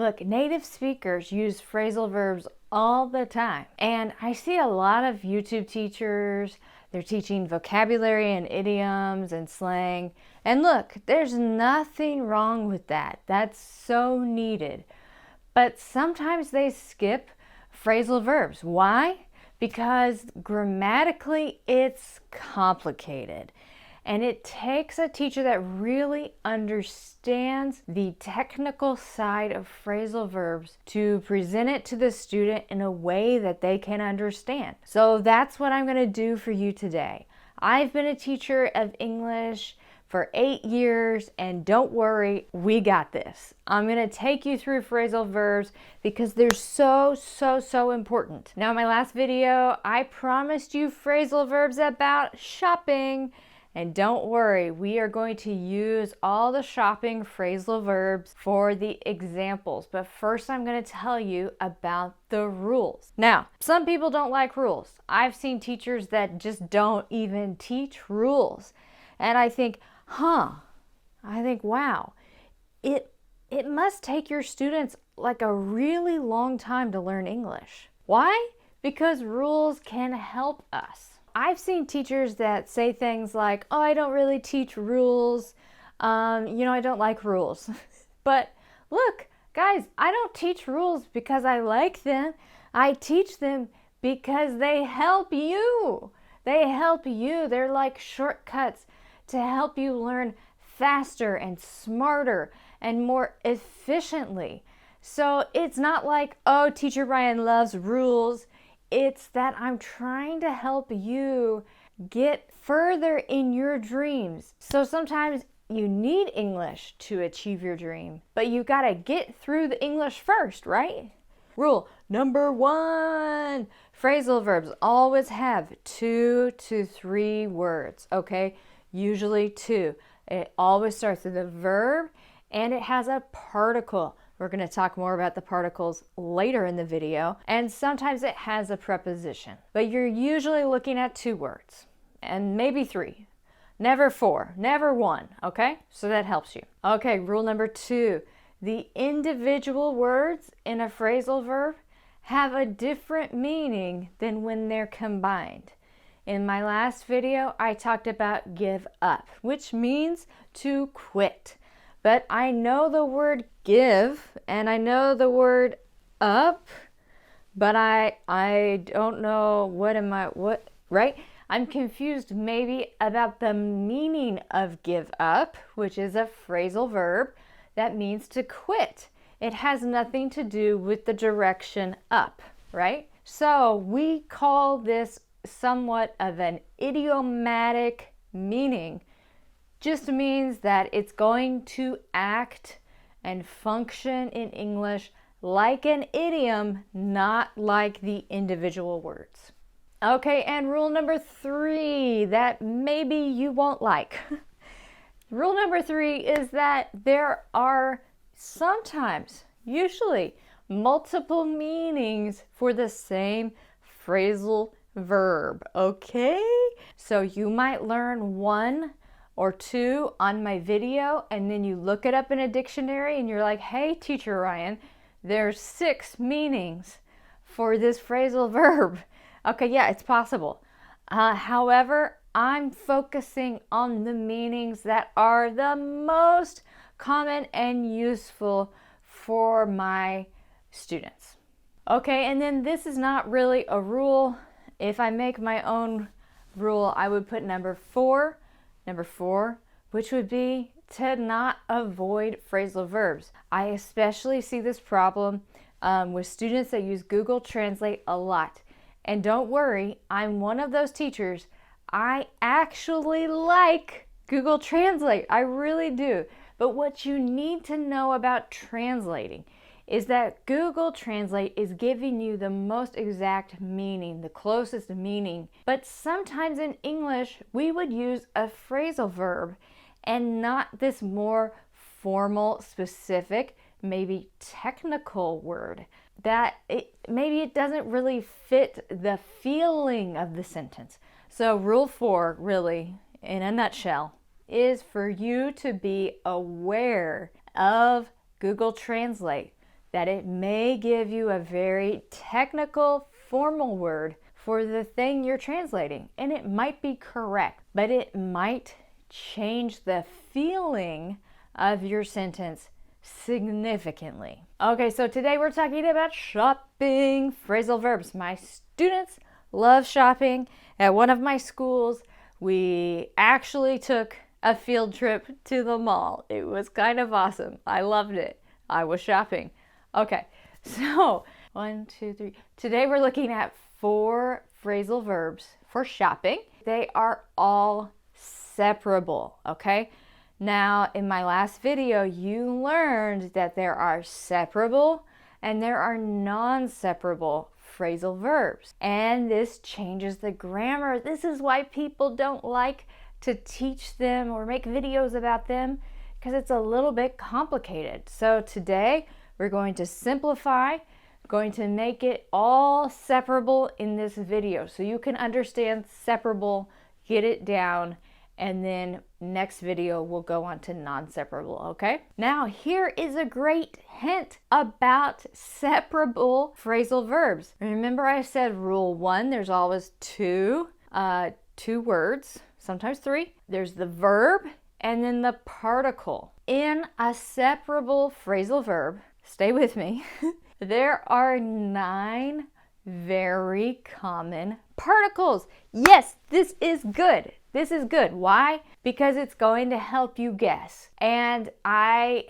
Look, native speakers use phrasal verbs all the time. And I see a lot of YouTube teachers, they're teaching vocabulary and idioms and slang. And look, there's nothing wrong with that. That's so needed. But sometimes they skip phrasal verbs. Why? Because grammatically it's complicated. And it takes a teacher that really understands the technical side of phrasal verbs to present it to the student in a way that they can understand. So that's what I'm going to do for you today. I've been a teacher of English for 8 years, and don't worry, we got this. I'm going to take you through phrasal verbs because they're so important. Now, in my last video, I promised you phrasal verbs about shopping. And don't worry, we are going to use all the shopping phrasal verbs for the examples. But first, I'm going to tell you about the rules. Now, some people don't like rules. I've seen teachers that just don't even teach rules. And I think, wow, it must take your students like a really long time to learn English. Why? Because rules can help us. I've seen teachers that say things like, oh, I don't really teach rules. I don't like rules. But look, guys, I don't teach rules because I like them. I teach them because they help you. They help you. They're like shortcuts to help you learn faster and smarter and more efficiently. So it's not like, oh, Teacher Ryan loves rules. It's that I'm trying to help you get further in your dreams. So sometimes you need English to achieve your dream, but you gotta get through the English first, right? Rule number 1, phrasal verbs always have 2 to 3 words, okay? Usually 2. It always starts with a verb and it has a particle. We're going to talk more about the particles later in the video. And sometimes it has a preposition. But you're usually looking at 2 words. And maybe 3. Never 4. Never 1. Okay? So that helps you. Okay, rule number 2. The individual words in a phrasal verb have a different meaning than when they're combined. In my last video, I talked about give up, which means to quit. But I know the word give and I know the word up, but I don't know right? I'm confused maybe about the meaning of give up, which is a phrasal verb that means to quit. It has nothing to do with the direction up, right? So we call this somewhat of an idiomatic meaning. Just means that it's going to act and function in English like an idiom, not like the individual words. Okay, and rule number 3 that maybe you won't like. Rule number 3 is that there are sometimes, usually, multiple meanings for the same phrasal verb, okay? So you might learn 1 or 2 on my video, and then you look it up in a dictionary and you're like, hey, Teacher Ryan, there's 6 meanings for this phrasal verb. Okay, yeah, it's possible. However, I'm focusing on the meanings that are the most common and useful for my students. Okay, and then this is not really a rule. If I make my own rule, I would put number 4, which would be to not avoid phrasal verbs. I especially see this problem with students that use Google Translate a lot. And don't worry, I'm one of those teachers. I actually like Google Translate. I really do. But what you need to know about translating is that Google Translate is giving you the most exact meaning, the closest meaning. But sometimes in English, we would use a phrasal verb and not this more formal, specific, maybe technical word that maybe it doesn't really fit the feeling of the sentence. So rule 4, really, in a nutshell, is for you to be aware of Google Translate. that it may give you a very technical, formal word for the thing you're translating, and it might be correct, but it might change the feeling of your sentence significantly. Okay, so today we're talking about shopping, phrasal verbs. My students love shopping. At one of my schools, we actually took a field trip to the mall. It was kind of awesome. I loved it. I was shopping. Okay, so 1, 2, 3. Today we're looking at 4 phrasal verbs for shopping. They are all separable, okay? Now, in my last video, you learned that there are separable and there are non-separable phrasal verbs. And this changes the grammar. This is why people don't like to teach them or make videos about them, because it's a little bit complicated. So today, we're going to simplify, going to make it all separable in this video so you can understand separable, get it down, and then next video we'll go on to non-separable, okay? Now here is a great hint about separable phrasal verbs. Remember I said rule 1, there's always two words, sometimes 3. There's the verb and then the particle. In a separable phrasal verb, stay with me, there are 9 very common particles. Yes, this is good. This is good. Why? Because it's going to help you guess. And I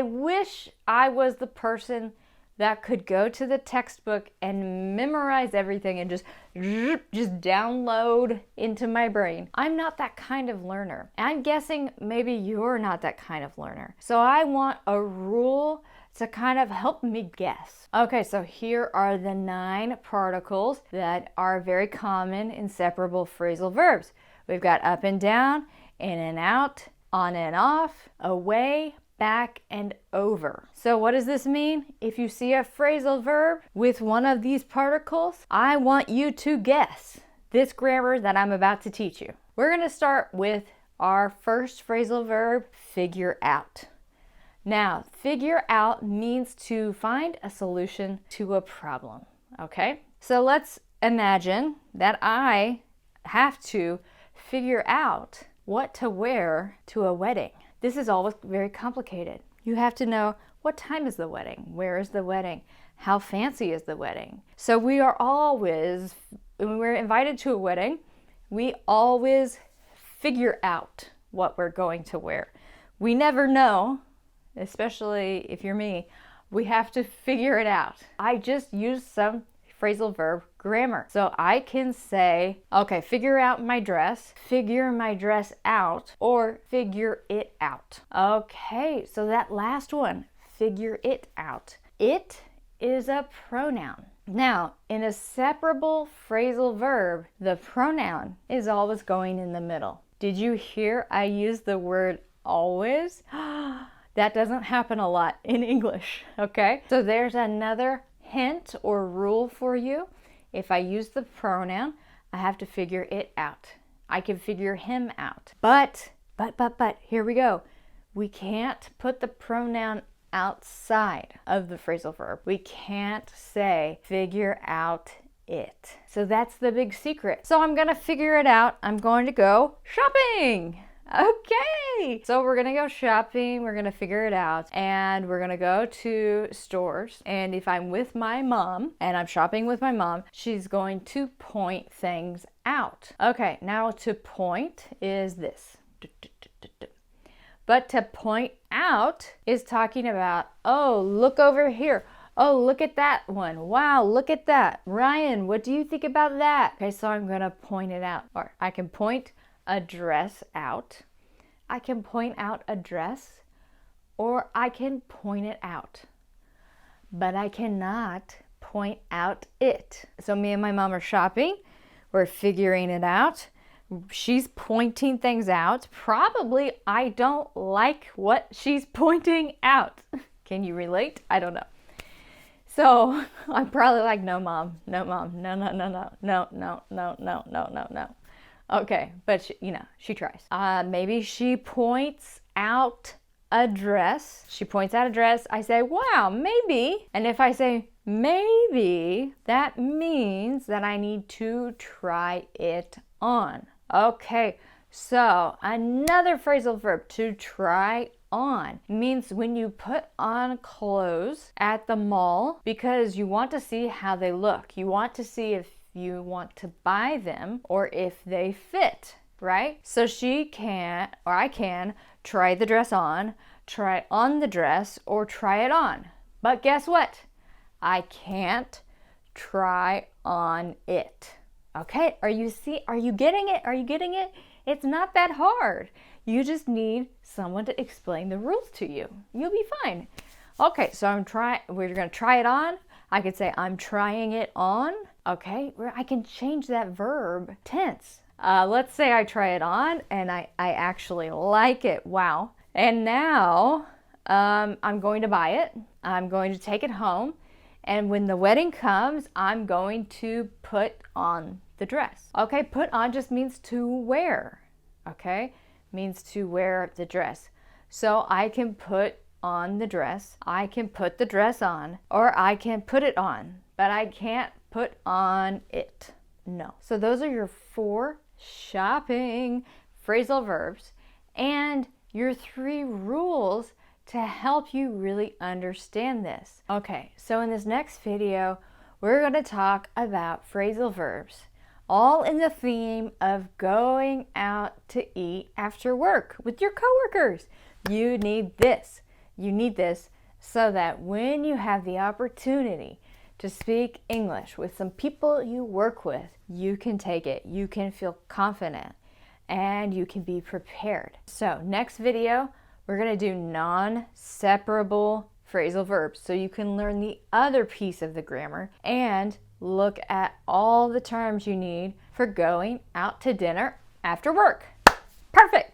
wish I was the person that could go to the textbook and memorize everything and just download into my brain. I'm not that kind of learner. I'm guessing maybe you're not that kind of learner. So I want a rule to kind of help me guess. Okay, so here are the 9 particles that are very common in separable phrasal verbs. We've got up and down, in and out, on and off, away, back, and over. So what does this mean? If you see a phrasal verb with one of these particles, I want you to guess this grammar that I'm about to teach you. We're going to start with our first phrasal verb, figure out. Now, figure out means to find a solution to a problem, okay? So let's imagine that I have to figure out what to wear to a wedding. This is always very complicated. You have to know what time is the wedding, where is the wedding, how fancy is the wedding. So we are always, when we're invited to a wedding, we always figure out what we're going to wear. We never know, especially if you're me, we have to figure it out. I just used some phrasal verb grammar. So I can say, okay, figure out my dress, figure my dress out, or figure it out. Okay, so that last one, figure it out. It is a pronoun. Now, in a separable phrasal verb, the pronoun is always going in the middle. Did you hear I use the word always? That doesn't happen a lot in English, okay? So there's another hint or rule for you. If I use the pronoun, I have to figure it out. I can figure him out. But, here we go. We can't put the pronoun outside of the phrasal verb. We can't say figure out it. So that's the big secret. So I'm gonna figure it out. I'm going to go shopping. Okay, so we're gonna go shopping, we're gonna figure it out, and we're gonna go to stores. And if I'm with my mom and I'm shopping with my mom, she's going to point things out. Okay, now to point is this. But to point out is talking about, oh, look over here. Oh, look at that one. Wow, look at that. Ryan, what do you think about that? Okay, so I'm gonna point it out. Or I can point a dress out. I can point out a dress, or I can point it out. But I cannot point out it. So me and my mom are shopping. We're figuring it out. She's pointing things out. Probably I don't like what she's pointing out. Can you relate? I don't know. So I'm probably like, no, mom, no, mom, no, no, no, no, no, no, no, no, no, no, no. Okay, but she tries. Maybe she points out a dress. She points out a dress. I say, wow, maybe. And if I say maybe, that means that I need to try it on. Okay, so another phrasal verb, to try on, means when you put on clothes at the mall because you want to see how they look. You want to see if you want to buy them or if they fit, right? So she can, or I can, try the dress on, try on the dress, or try it on. But guess what? I can't try on it. Okay, are you getting it? Are you getting it? It's not that hard. You just need someone to explain the rules to you. You'll be fine. Okay, so we're gonna try it on. I could say I'm trying it on. Okay, I can change that verb tense. Let's say I try it on and I actually like it. Wow. And now I'm going to buy it. I'm going to take it home. And when the wedding comes, I'm going to put on the dress. Okay, put on just means to wear. Okay, means to wear the dress. So I can put on the dress, I can put the dress on, or I can put it on, but I can't put on it. No. So those are your 4 shopping phrasal verbs and your 3 rules to help you really understand this. Okay, so in this next video, we're going to talk about phrasal verbs, all in the theme of going out to eat after work with your coworkers. You need this. You need this so that when you have the opportunity to speak English with some people you work with, you can take it, you can feel confident, and you can be prepared. So next video, we're going to do non-separable phrasal verbs so you can learn the other piece of the grammar and look at all the terms you need for going out to dinner after work. Perfect!